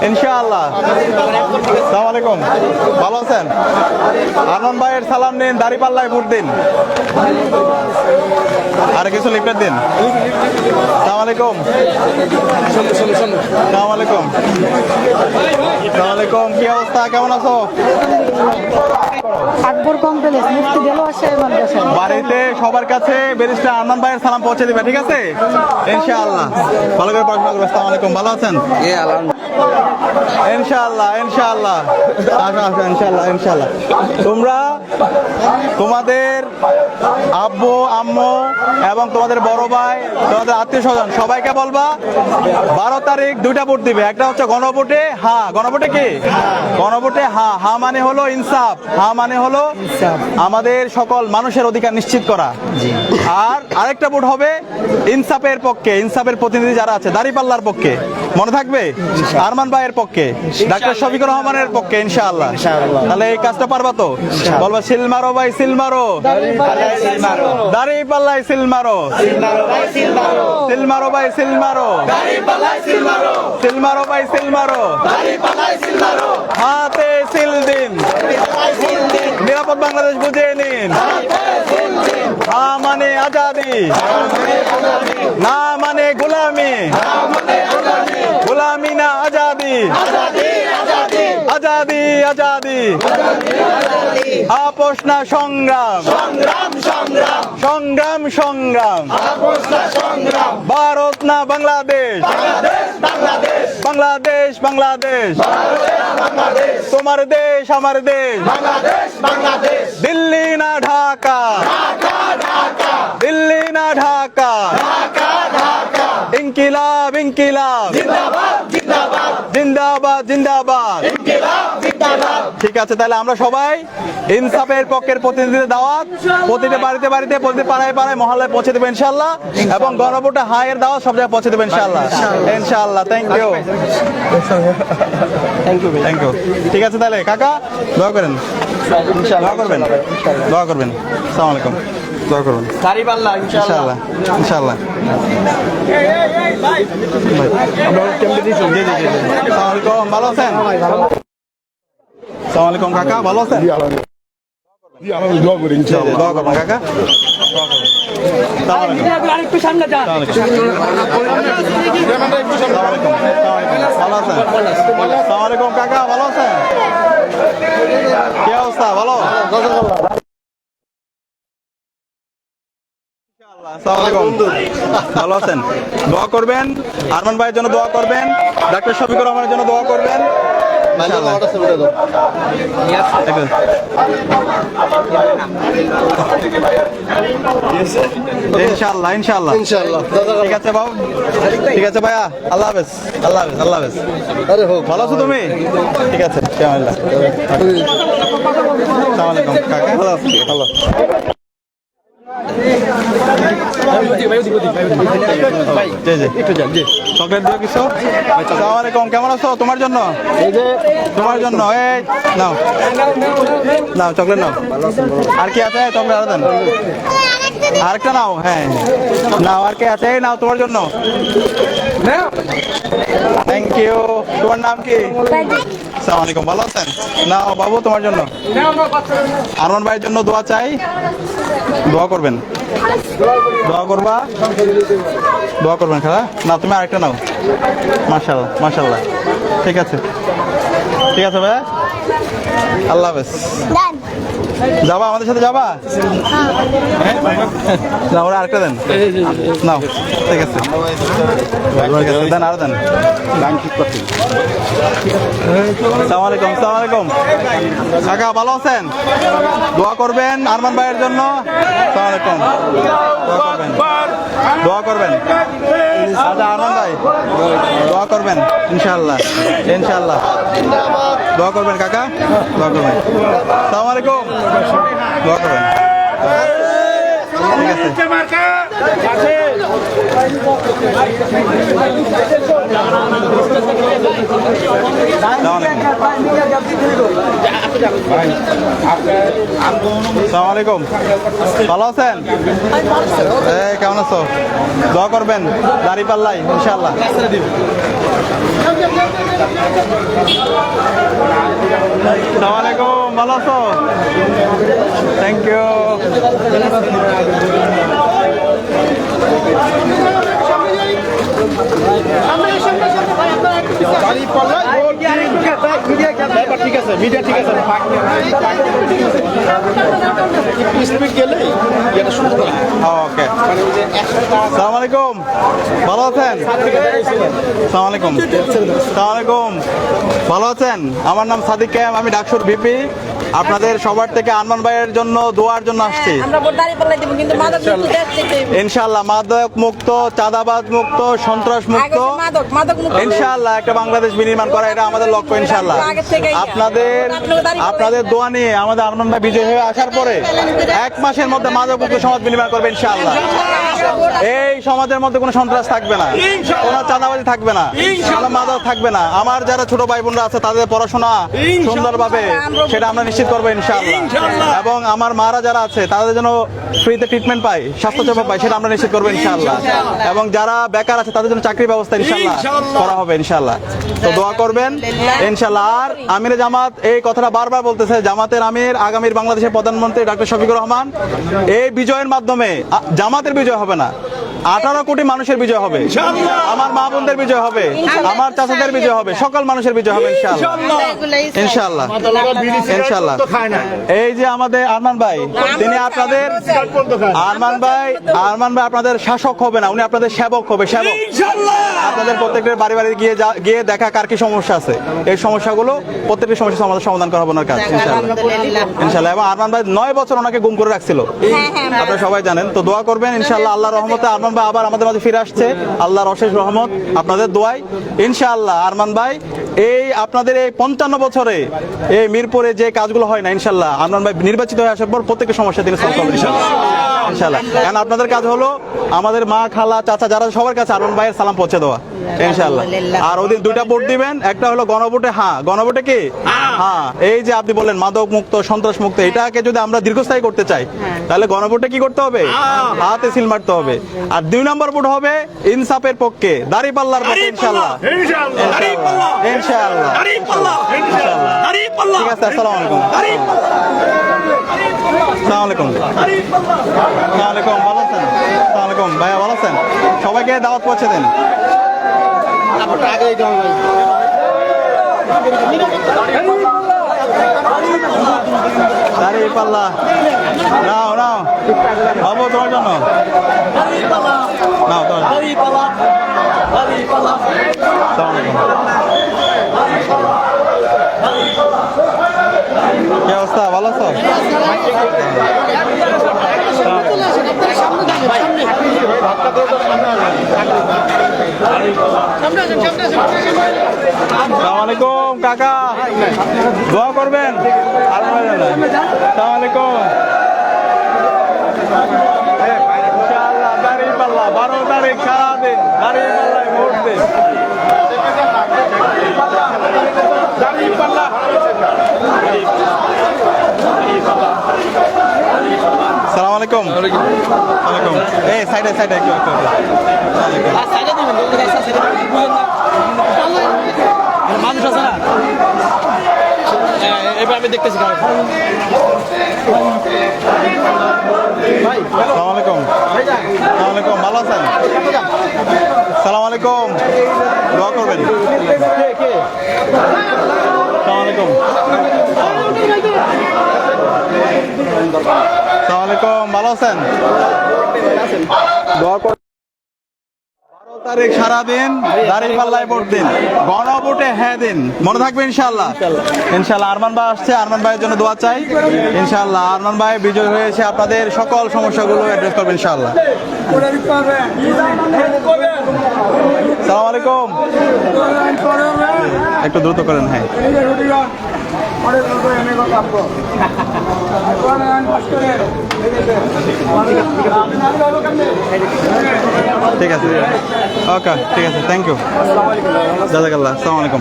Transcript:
ইনশাআল্লাহ। আসসালামু আলাইকুম, ভালো আছেন? আনন্দ ভাইয়ের সালাম নিন, দাঁড়িপাল্লায় ভোট দিন। আর কিছু লিফলেট দিন। আসসালামু আলাইকুম। আসসালামু আলাইকুম। আসসালামু আলাইকুম, কি অবস্থা, কেমন আছো? আকবর কমপ্লেক্স মুফতি দেলোয়ার সাহেব মাদ্রাসা। বাড়িতে সবার কাছে ব্যারিস্টার আনন্দ ভাইয়ের সালাম পৌঁছে দিবে, ঠিক আছে? ইনশাআল্লাহ। ভালো করে পড়াশোনা করবে। আসসালামু আলাইকুম, ভালো আছেন? ইনশাআল্লাহ ইনশাআল্লাহ। ইনশাআল্লাহ ইনশাআল্লাহ। তোমরা তোমাদের আব্বু আম্মু এবং তোমাদের বড় ভাই, তোমাদের আত্মীয় স্বজন সবাইকে বলবা 12 তারিখ 2টা ভোট দিবে। একটা হচ্ছে গণভোটে হা। গণভোটে কি? গণভোটে হা। হা মানে হলো ইনসাফ। হা মানে হলো আমাদের সকল মানুষের অধিকার নিশ্চিত করা। আর আরেকটা ভোট হবে ইনসাফের পক্ষে, ইনসাফের প্রতিনিধি যারা আছে দাঁড়িপাল্লার পক্ষে, মনে থাকবে? আরমান ভাইয়ের পক্ষে, ডাক্তার শফিকুর রহমানের পক্ষে। ইনশাআল্লাহ। তাহলে এই কাজটা পারবা তো? বলবা সিলমারো ভাই সিলমারো, দাঁড়িপাল্লায় সিলমারো, সিলমারো ভাই সিলমারো, সিলমারো ভাই সিলমারো, হাতে সিল দিন, নিরাপদ বাংলাদেশ বুঝিয়ে নিন। হা মানে আজাদি, না মানে গোলামি, গোলামি না আজাদি, আজাদি আজাদি, আপোষ না সংগ্রাম, সংগ্রাম সংগ্রাম, ভারত না বাংলাদেশ, বাংলাদেশ বাংলাদেশ, তোমার দেশ আমার দেশ, দিল্লি না ঢাকা, দিল্লি না ঢাকা, ইনকিলাব ইনকিলাব, জিন্দাবাদ জিন্দাবাদ। ঠিক আছে, তাহলে আমরা সবাই ইনসাফের পক্ষের প্রতিনিধিদের দাওয়াত প্রতিটা বাড়িতে বাড়িতে, প্রতিটি পাড়ায় পাড়ায়, মহল্লায় পৌঁছে দেবো ইনশাআল্লাহ। এবং গণভোটে হায়ের দাওয়াত সব জায়গায় পৌঁছে দেবো ইনশাআল্লাহ। ইনশাআল্লাহ। Thank you, thank you, thank you. ঠিক আছে, তাহলে কাকা দোয়া করেন, দোয়া করবেন, দোয়া করবেন। আসসালামু আলাইকুম, দোয়া করবেন ইনশাআল্লাহ ইনশাআল্লাহ। আসসালামু আলাইকুম, ভালো আছেন? আসসালামু আলাইকুম কাকা, ভালো আছেন? দোয়া করবেন কাকা। আরেকটু সামনে যান। ভালো আছেন? আসসালামু আলাইকুম কাকা, ভালো আছেন? কি অবস্থা, ভালো? ভালো আছেন? দোয়া করবেন, আরমান ভাইয়ের জন্য দোয়া করবেন, ডাক্তার শফিকুর রহমানের জন্য দোয়া করবেন। ইনশাআল্লাহ ইনশাআল্লাহ ইনশাআল্লাহ। ঠিক আছে বাবু, ঠিক আছে ভাইয়া, আল্লাহ হাফেজ, আল্লাহ হাফেজ, আল্লাহ হাফেজ। ভালো আছো তুমি? ঠিক আছে, আসসালামু আলাইকুম কাকা, ভালো আছি, ভালো। চকলেট দিও কিছু। আসসালামু আলাইকুম, কেমন আছো? তোমার জন্য, তোমার জন্য এই নাও, নাও চকলেট নাও। আর কি আছে? চকলেট আরো দেন, আরেকটা নাও। হ্যাঁ নাও, আর কে আছে? এই নাও তোমার জন্য। Thank you. তোমার নাম কি? আসসালামু আলাইকুম, ভালো আছেন? নাও বাবু তোমার জন্য। আরমান ভাইয়ের জন্য দোয়া চাই, দোয়া করবেন, দোয়া করবা, দোয়া করবেন খালা। না তুমি আরেকটা নাও। মাশাআল্লাহ মাশাআল্লাহ। ঠিক আছে, ঠিক আছে ভাই, আল্লাহ হাফেজ। যাবা আমাদের সাথে, যাবা? না ওরা আরেকটা দেন, নাও। ঠিক আছে, ঠিক আছে, দেন আরো দেন। আসসালামু আলাইকুম, আসসালামু আলাইকুম কাকা, ভালো আছেন? দোয়া করবেন আরমান ভাইয়ের জন্য। আসসালামু আলাইকুম, দোয়া করবেন, দোয়া করবেন। আচ্ছা আরমান ভাই দোয়া করবেন ইনশাআল্লাহ, ইনশাআল্লাহ দোয়া করবেন কাকা, দোয়া করবেন। আসসালামু আলাইকুম, দোয়া করবেন। ঠিক আছে, আসসালামু আলাইকুম। আসসালামু আলাইকুম, ভালো আছেন? এই কেমন আছো? দোয়া করবেন দাঁড়িপাল্লাই ইনশাআল্লাহ। আসসালামু আলাইকুম, ভালো আছো? Thank you. ঠিক আছে, মিডিয়া ঠিক আছে। ওকে, আসসালামু আলাইকুম, ভালো আছেন? আসসালামু আলাইকুম, আসসালামু আলাইকুম, ভালো আছেন? আমার নাম সাদিক ক্যাম, আমি ডাকসুর ভিপি। আপনাদের সবার থেকে আরমান ভাইয়ের জন্য দোয়ার জন্য আসছি। আমরা ভোট দাঁড়িপাল্লাই দেব, কিন্তু মাদক মুক্ত দেশ থেকে। ইনশাআল্লাহ মাদক মুক্ত, চাঁদাবাজ মুক্ত, সন্ত্রাস মুক্ত, আগে মাদক মুক্ত। ইনশাআল্লাহ একটা বাংলাদেশ বিনির্মাণ করা, এটা আমাদের লক্ষ্য ইনশাআল্লাহ। আপনাদের দোয়া নিয়ে আমাদের আরমান ভাই বিজয় হয়ে আসার পরে 1 মাসের মধ্যে মাদক মুক্ত সমাজ বিনির্মাণ করবে ইনশাআল্লাহ। এই সমাজের মধ্যে কোনো সন্ত্রাস থাকবে না, কোনো চাঁদাবাজি থাকবে না, কোনো মাদক থাকবে না। আমার যারা ছোট ভাই বোনরা আছে তাদের পড়াশোনা সুন্দরভাবে সেটা আমরা নিশ্চিত করবো ইনশাআল্লাহ। এবং আমার মারা যারা আছে তাদের যেন ফ্রিতে ট্রিটমেন্ট পায়, স্বাস্থ্যসেবা পায়, সেটা আমরা নিশ্চিত করবো ইনশাআল্লাহ। এবং যারা বেকার আছে তাদের জন্য চাকরির ব্যবস্থা ইনশাআল্লাহ করা হবে ইনশাআল্লাহ। তো দোয়া করবেন ইনশাআল্লাহ। আর আমিরে জামাত এই কথাটা বারবার বলতেছে, জামাতের আমির আগামীর বাংলাদেশের প্রধানমন্ত্রী ডক্টর শফিকুর রহমান। এই বিজয়ের মাধ্যমে জামাতের বিজয় হবে না, 18 কোটি মানুষের বিজয় হবে, আমার মা বোনদের বিজয় হবে, আমার চাচাদের বিজয় হবে, সকল মানুষের বিজয় হবে ইনশাআল্লাহ ইনশাআল্লাহ ইনশাআল্লাহ। এই যে আমাদের আরমান ভাই, তিনি আপনাদের আরমান ভাই আপনাদের শাসক হবে না, উনি আপনাদের সেবক হবে, সেবক। আপনাদের প্রত্যেকের বাড়ি বাড়ি গিয়ে দেখা কার কি সমস্যা আছে, এই সমস্যাগুলো প্রত্যেকটি সমস্যা আমাদের সমাধান করা হবে ওনার কাজ ইনশাআল্লাহ ইনশাআল্লাহ। এবং আরমান ভাই 9 বছর ওনাকে গুম করে রাখছিল, আপনারা সবাই জানেন। তো দোয়া করবেন ইনশাআল্লাহ, আল্লাহর রহমতে আরমান ভাই আবার আমাদের মাঝে ফিরে আসছে, আল্লাহর অশেষ রহমত আপনাদের দোয়ায় ইনশাআল্লাহ। আরমান ভাই এই আপনাদের এই 55 বছরে এই মিরপুরে যে কাজগুলো হয় না, ইনশাআল্লাহ আরমান ভাই নির্বাচিত হয়ে আসার পর প্রত্যেকের সমস্যা তিনি সলভ করবেন ইনশাআল্লাহ ইনশাআল্লাহ। কারণ আপনাদের কাজ হলো আমাদের মা, খালা, চাচা যারা সবার কাছে আরমান ভাইয়ের সালাম পৌঁছে দেওয়া ইনশাআল্লাহ। আর ওদিন 2টা ভোট দিবেন, একটা হলো গণভোটে হ্যাঁ, গণভোটে কি হ্যাঁ। এই যে আপনি বললেন মাদক মুক্ত, সন্ত্রাস মুক্ত, এটাকে যদি আমরা দীর্ঘস্থায়ী করতে চাই তাহলে গণভোটে কি করতে হবে? হাতে সিল মারতে হবে। আর 2 নম্বর ভোট হবে ইনসাফের পক্ষে, দাঁড়িপাল্লার পক্ষে ইনশাআল্লাহ ইনশাআল্লাহ ইনশাআল্লাহ। ঠিক আছে, আসসালামু আলাইকুম। আসসালামু আলাইকুম। আসসালামু আলাইকুম, ভালো আছেন? আসসালামু আলাইকুম ভাইয়া, ভালো আছেন? সবাইকে দাওয়াত পৌঁছে দেন। দাঁড়িপাল্লা নাও নাও বাবু, তোমার জন্য নাও, তোমার জন্য। কি অবস্থা, ভালো আছো? আসসালামু আলাইকুম কাকা, দোয়া করবেন। আসসালামু আলাইকুম। ইনশাআল্লাহ দাঁড়িপাল্লা 12 তারিখ সারাদিন দাঁড়িপাল্লায় ভোট দিন। আসসালামু আলাইকুম। ওয়ালাইকুম। এই সাইডে সাইডে একটু একটু। মানুষ আছে না, এবার আমি দেখতেছি। আসসালামু আলাইকুম। আসসালামু আলাইকুম, ভালো আছেন? আসসালামু আলাইকুম, দোয়া করবেন। আসসালামু আলাইকুম। আসসালামু আলাইকুম, ভালো আছেন? দোয়া করবেন। 12 তারিখ সারাদিন দাঁড়িপাল্লায় ভোট দিন, গণভোটে হ্যাঁ দিন, মনে থাকবে ইনশাআল্লাহ ইনশাআল্লাহ। আরমান ভাই আসছে, আরমান ভাইয়ের জন্য দোয়া চাই ইনশাআল্লাহ। আরমান ভাই বিজয় হয়েছে, আপনাদের সকল সমস্যাগুলো অ্যাড্রেস করবে ইনশাআল্লাহ। আসসালামু আলাইকুম, একটু দ্রুত করেন। হ্যাঁ, ঠিক আছে, ওকে, ঠিক আছে, থ্যাংক ইউ, জাজাকাল্লাহ। আসসালামু আলাইকুম।